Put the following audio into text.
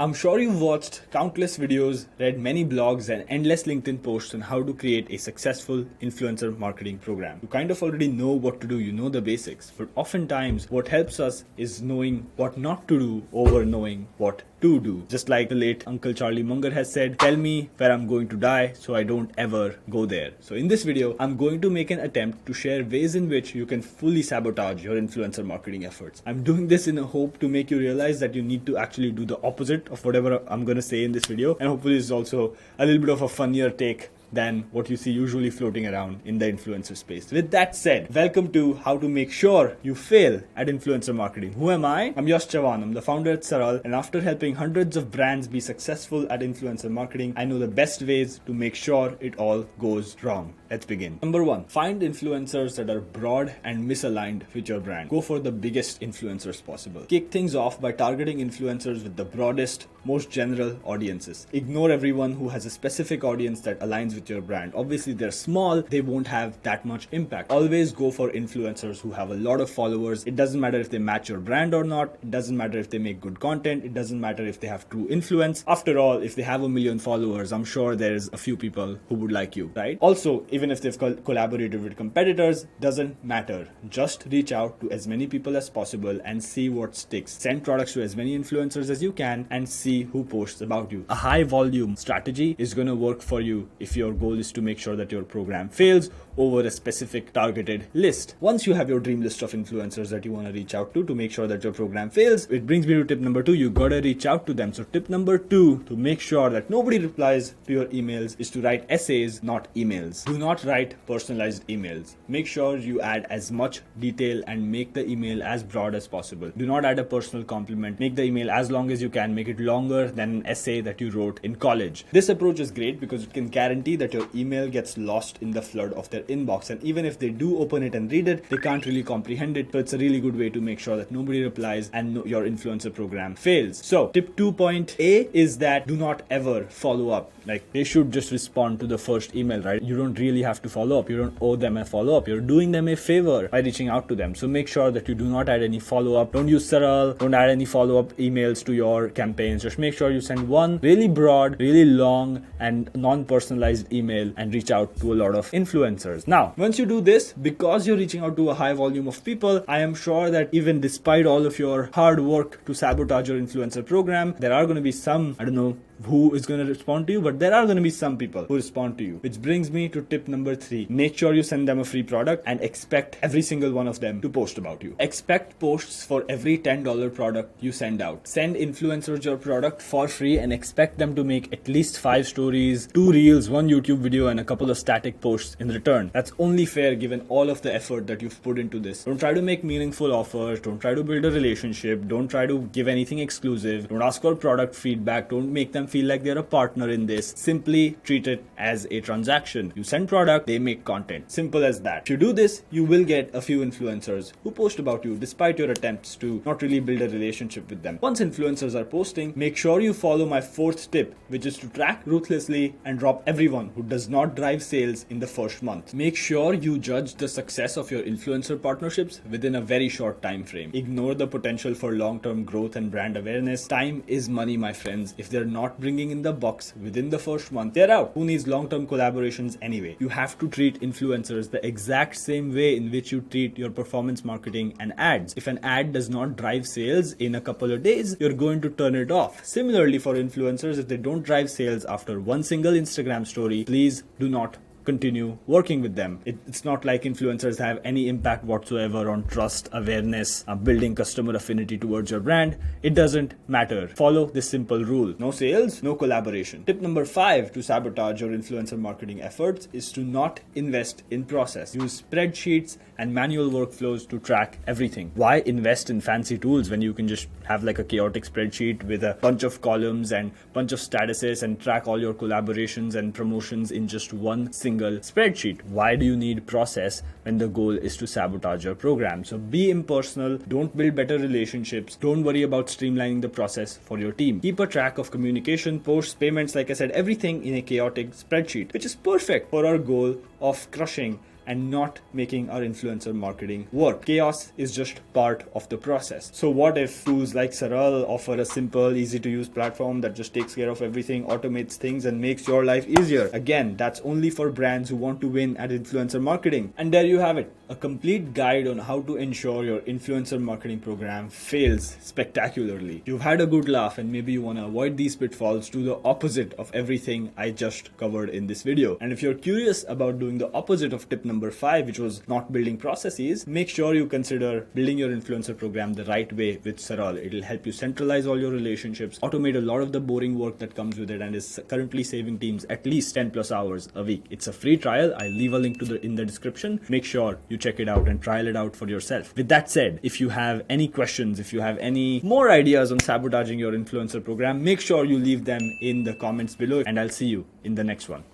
I'm sure you've watched countless videos, read many blogs, and endless LinkedIn posts on how to create a successful influencer marketing program. You kind of already know what to do, you know the basics, but oftentimes what helps us is knowing what not to do over knowing what to do. Just like the late Uncle Charlie Munger has said, tell me where I'm going to die so I don't ever go there. So in this video, I'm going to make an attempt to share ways in which you can fully sabotage your influencer marketing efforts. I'm doing this in a hope to make you realize that you need to actually do the opposite of whatever I'm going to say in this video, and hopefully it's also a little bit of a funnier take than what you see usually floating around in the influencer space. With that said, welcome to how to make sure you fail at influencer marketing. Who am I? I'm Yash Chavan. I'm the founder at SARAL, and after helping hundreds of brands be successful at influencer marketing, I know the best ways to make sure it all goes wrong. Let's begin. Number 1, find influencers that are broad and misaligned with your brand. Go for the biggest influencers possible. Kick things off by targeting influencers with the broadest, most general audiences. Ignore everyone who has a specific audience that aligns with your brand. Obviously, they're small, they won't have that much impact. Always go for influencers who have a lot of followers. It doesn't matter if they match your brand or not. It doesn't matter if they make good content. It doesn't matter if they have true influence. After all, if they have 1 million followers, I'm sure there's a few people who would like you, right? Also, even if they've collaborated with competitors, doesn't matter. Just reach out to as many people as possible and see what sticks. Send products to as many influencers as you can and see who posts about you. A high volume strategy is going to work for you if your goal is to make sure that your program fails over a specific targeted list. Once you have your dream list of influencers that you want to reach out to make sure that your program fails, it brings me to tip number 2. You gotta reach out to them. So tip number 2 to make sure that nobody replies to your emails is to write essays, not emails. Do not write personalized emails. Make sure you add as much detail and make the email as broad as possible. Do not add a personal compliment. Make the email as long as you can. Make it longer than an essay that you wrote in college. This approach is great because it can guarantee that your email gets lost in the flood of their inbox, and even if they do open it and read it, they can't really comprehend it. So it's a really good way to make sure that nobody replies and your influencer program fails. So tip 2.A is that do not ever follow up. Like, they should just respond to the first email, right? You don't really have to follow up. You don't owe them a follow up. You're doing them a favor by reaching out to them. So make sure that you do not add any follow up. Don't use SARAL. Don't add any follow up emails to your campaigns. Just make sure you send one really broad, really long and non-personalized email and reach out to a lot of influencers. Now, once you do this, because you're reaching out to a high volume of people, I am sure that even despite all of your hard work to sabotage your influencer program, there are going to be some, I don't know who is going to respond to you, but there are going to be some people who respond to you. Which brings me to tip number 3. Make sure you send them a free product and expect every single one of them to post about you. Expect posts for every $10 product you send out. Send influencers your product for free and expect them to make at least 5 stories, 2 reels, 1 YouTube video, and a couple of static posts in return. That's only fair given all of the effort that you've put into this. Don't try to make meaningful offers. Don't try to build a relationship. Don't try to give anything exclusive. Don't ask for product feedback. Don't make them feel like they're a partner in this. Simply treat it as a transaction. You send product, they make content. Simple as that. If you do this, you will get a few influencers who post about you despite your attempts to not really build a relationship with them. Once influencers are posting, make sure you follow my 4th tip, which is to track ruthlessly and drop everyone who does not drive sales in the first month. Make sure you judge the success of your influencer partnerships within a very short time frame. Ignore the potential for long-term growth and brand awareness. Time is money, my friends. If they're not bringing in the bucks within the first month, they're out. Who needs long-term collaborations anyway? You have to treat influencers the exact same way in which you treat your performance marketing and ads. If an ad does not drive sales in a couple of days, you're going to turn it off. Similarly for influencers, if they don't drive sales after one single Instagram story, please do not continue working with them. It's not like influencers have any impact whatsoever on trust, awareness, building customer affinity towards your brand. It doesn't matter. Follow this simple rule. No sales, no collaboration. Tip number 5 to sabotage your influencer marketing efforts is to not invest in process. Use spreadsheets and manual workflows to track everything. Why invest in fancy tools when you can just have like a chaotic spreadsheet with a bunch of columns and bunch of statuses and track all your collaborations and promotions in just one single spreadsheet? Why do you need process when the goal is to sabotage your program? So be impersonal. Don't build better relationships. Don't worry about streamlining the process for your team. Keep a track of communication, posts, payments, like I said, everything in a chaotic spreadsheet, which is perfect for our goal of crushing and not making our influencer marketing work. Chaos is just part of the process. So what if tools like SARAL offer a simple, easy to use platform that just takes care of everything, automates things, and makes your life easier? Again, that's only for brands who want to win at influencer marketing. And there you have it, a complete guide on how to ensure your influencer marketing program fails spectacularly. You've had a good laugh and maybe you want to avoid these pitfalls, do the opposite of everything I just covered in this video. And if you're curious about doing the opposite of tip number 5, which was not building processes, make sure you consider building your influencer program the right way with SARAL. It'll help you centralize all your relationships, automate a lot of the boring work that comes with it, and is currently saving teams at least 10 plus hours a week. It's a free trial. I'll leave a link in the description. Make sure you check it out and trial it out for yourself. With that said, if you have any questions, if you have any more ideas on sabotaging your influencer program, make sure you leave them in the comments below, and I'll see you in the next one.